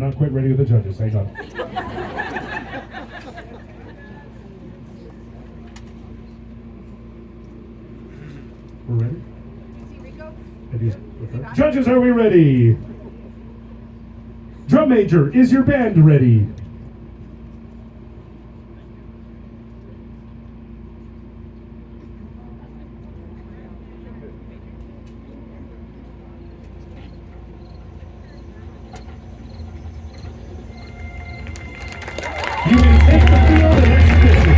not quite ready with the judges. Hang on. We're ready? Judges, are we ready? Drum major, is your band ready? You may take the field and exhibition.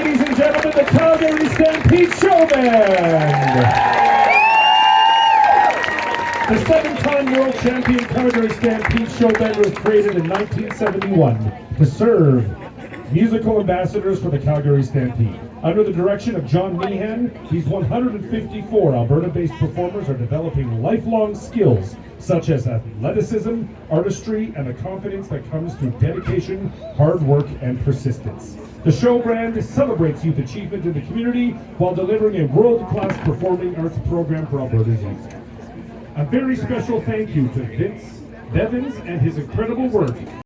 Ladies and gentlemen, the Calgary Stampede Show Band. The seven-time world champion Calgary Stampede Show Band was created in 1971 to serve musical ambassadors for the Calgary Stampede. Under the direction of John Meehan, these 154 Alberta-based performers are developing lifelong skills such as athleticism, artistry, and the confidence that comes through dedication, hard work, and persistence. The show brand celebrates youth achievement in the community while delivering a world-class performing arts program for Alberta's youth. A very special thank you to Vince Bevins and his incredible work